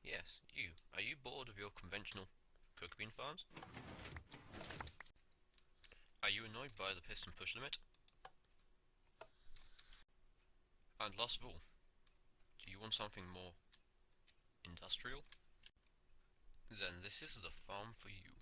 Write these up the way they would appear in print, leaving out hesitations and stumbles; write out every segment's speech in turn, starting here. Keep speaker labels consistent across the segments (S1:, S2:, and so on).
S1: Yes, you. Are you bored of your conventional cocoa bean farms? Are you annoyed by the piston push limit? And last of all, do you want something more industrial? Then this is the farm for you.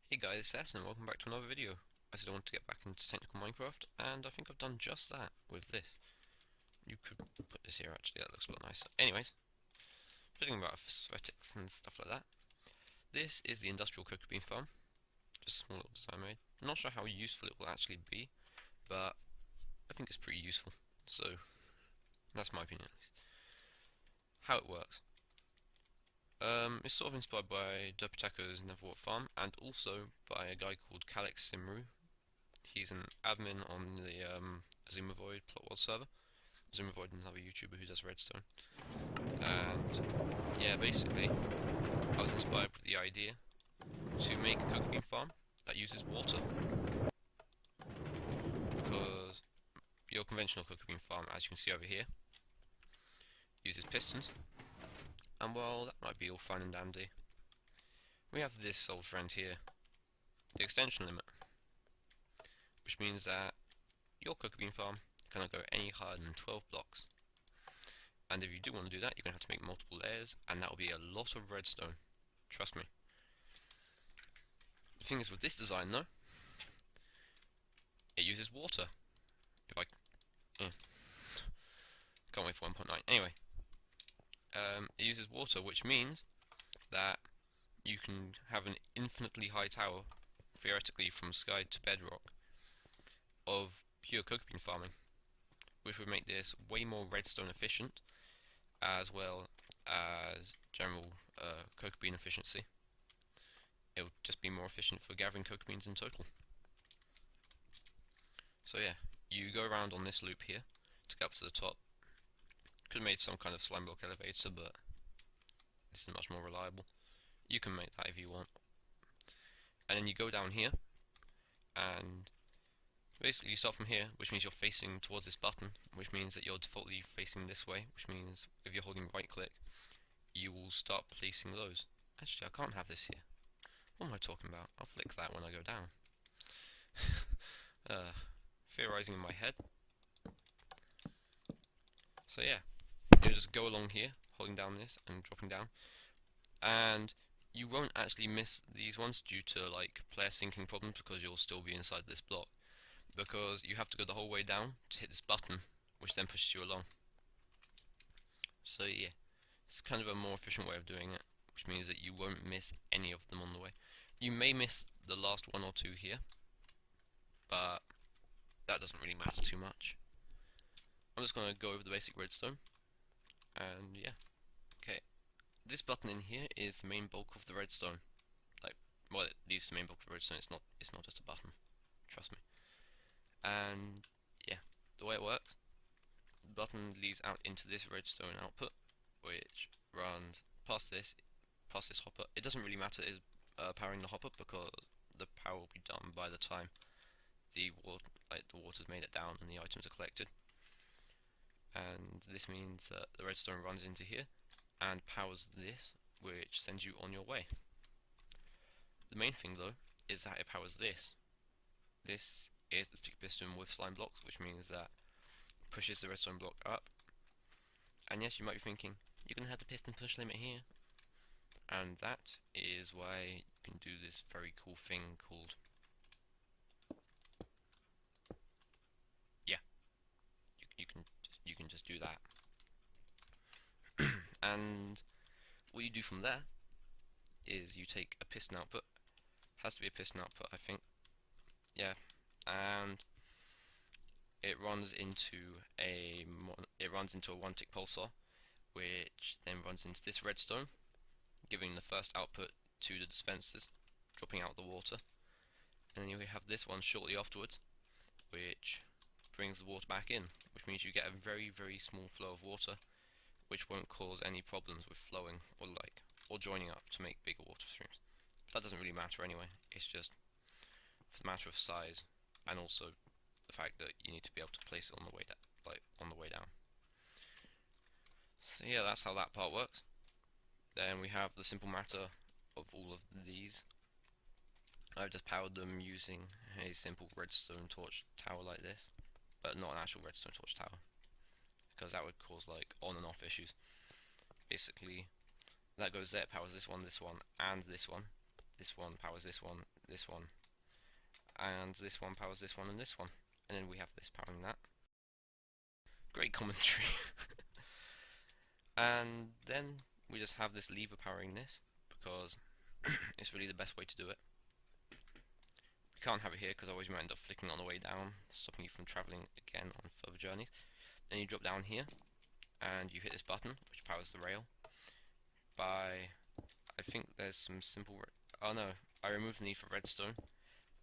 S1: Hey guys, it's Sess and welcome back to another video. I said I want to get back into technical Minecraft, and I think I've done just that with this. You could put this here actually, that looks a lot nicer. Anyways, thinking about aesthetics and stuff like that. This is the industrial cocoa bean farm. Just a small little design made. I'm not sure how useful it will actually be, but I think it's pretty useful. So, that's my opinion at least. How it works. It's sort of inspired by Derpitaco's Neverwalk Farm, and also by a guy called Calix Simru. He's an admin on the Azumovoid Plot World server. Azumovoid is another YouTuber who does redstone. And yeah, basically, I was inspired with the idea to make a cocoa bean farm that uses water. Because your conventional cocoa bean farm, as you can see over here, uses pistons. And well, that might be all fine and dandy. We have this old friend here, the extension limit, which means that your cocoa bean farm cannot go any higher than 12 blocks. And if you do want to do that, you're going to have to make multiple layers, and that will be a lot of redstone. Trust me. The thing is with this design though, it uses water. If I... yeah. Can't wait for 1.9. Anyway. It uses water, which means that you can have an infinitely high tower, theoretically from sky to bedrock, of pure cocoa bean farming, which would make this way more redstone efficient, as well as general cocoa bean efficiency. It would just be more efficient for gathering cocoa beans in total. So yeah, you go around on this loop here to get up to the top. Could have made some kind of slime block elevator, but this is much more reliable. You can make that if you want. And then you go down here, and basically you start from here, which means you're facing towards this button, which means that you're defaultly facing this way, which means if you're holding right click, you will start placing those. Actually, I can't have this here. What am I talking about? I'll flick that when I go down. Theorizing in my head. So yeah, you just go along here, holding down this and dropping down, and you won't actually miss these ones due to like player syncing problems, because you'll still be inside this block, because you have to go the whole way down to hit this button, which then pushes you along. So yeah, it's kind of a more efficient way of doing it, which means that you won't miss any of them on the way. You may miss the last one or two here, but that doesn't really matter too much. I'm just going to go over the basic redstone, and yeah. Okay, this button in here is the main bulk of the redstone. Like, well, it leads to the main bulk of the redstone. It's not just a button. Trust me. And yeah, the way it works, the button leads out into this redstone output, which runs past this hopper. It doesn't really matter is powering the hopper, because the power will be done by the time the water's made it down and the items are collected. And this means that the redstone runs into here and powers this, which sends you on your way. The main thing though is that it powers this. This is the stick piston with slime blocks, which means that it pushes the redstone block up. And yes, you might be thinking, you're going to have the piston push limit here. And that is why you can do this very cool thing called, yeah, you can just do that. And what you do from there is you take a piston output. Has to be a piston output, I think. Yeah, and it runs into a one-tick pulsar, which then runs into this redstone, giving the first output to the dispensers, dropping out the water. And then you have this one shortly afterwards, which brings the water back in, which means you get a very, very small flow of water, which won't cause any problems with flowing or joining up to make bigger water streams. That doesn't really matter anyway. It's just for the matter of size, and also the fact that you need to be able to place it on the way down. So yeah, that's how that part works. Then we have the simple matter of all of these. I've just powered them using a simple redstone torch tower like this, but not an actual redstone torch tower, because that would cause like on and off issues. Basically, that goes there, powers this one, and this one. This one powers this one, and this one powers this one and this one. And then we have this powering that. Great commentary. And then we just have this lever powering this, because it's really the best way to do it. You can't have it here because otherwise you might end up flicking on the way down, stopping you from travelling again on further journeys. Then you drop down here, and you hit this button, which powers the rail. I think there's some simple... oh no, I removed the need for redstone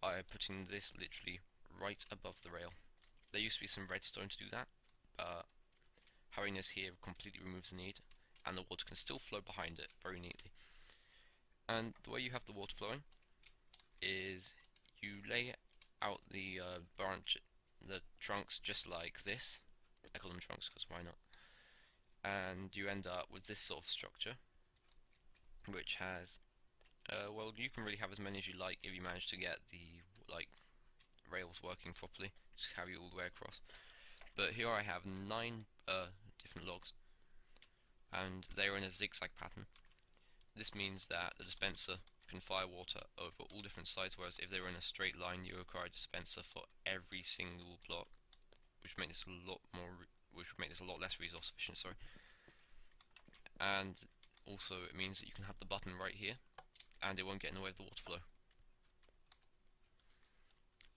S1: by putting this literally right above the rail. There used to be some redstone to do that, but having this here completely removes the need, and the water can still flow behind it very neatly. And the way you have the water flowing is you lay out the trunks just like this. I call them trunks because why not? And you end up with this sort of structure, which has, well, you can really have as many as you like if you manage to get the rails working properly, just carry you all the way across. But here I have 9 different logs, and they are in a zigzag pattern. This means that the dispenser can fire water over all different sides, whereas if they were in a straight line, you require a dispenser for every single block, which would make this a lot less resource efficient. Sorry. And also it means that you can have the button right here, and it won't get in the way of the water flow.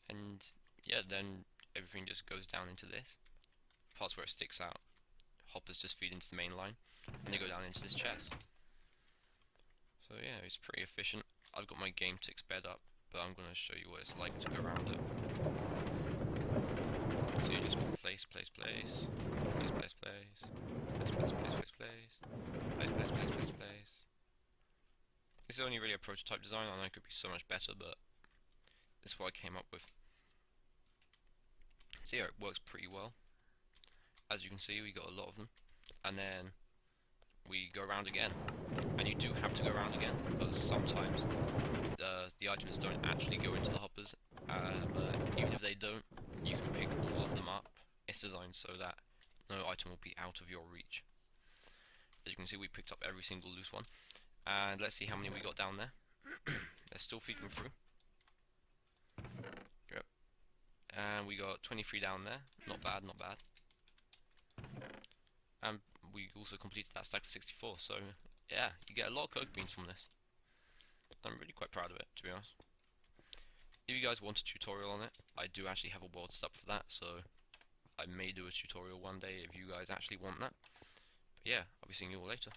S1: And yeah, then everything just goes down into this. Parts where it sticks out, hoppers just feed into the main line, and they go down into this chest. So yeah, it's pretty efficient. I've got my game tick sped up, but I'm going to show you what it's like to go around it. So you just place, place, place, place, place, place, place, place, place, place, place, place, place, place, place, place. This is only really a prototype design, I know it could be so much better, but this is what I came up with. So yeah, it works pretty well. As you can see, we got a lot of them, and then we go around again, and you do have to go around again because sometimes the items don't actually go into the hoppers, but even if they don't, you can pick all of them up. It's designed so that no item will be out of your reach. As you can see, we picked up every single loose one, and let's see how many we got down there. They're still feeding through. Yep. And we got 23 down there. Not bad, not bad. And we also completed that stack of 64, so yeah, you get a lot of coke beans from this. I'm really quite proud of it, to be honest. If you guys want a tutorial on it, I do actually have a world stop for that, so I may do a tutorial one day if you guys actually want that. But yeah, I'll be seeing you all later.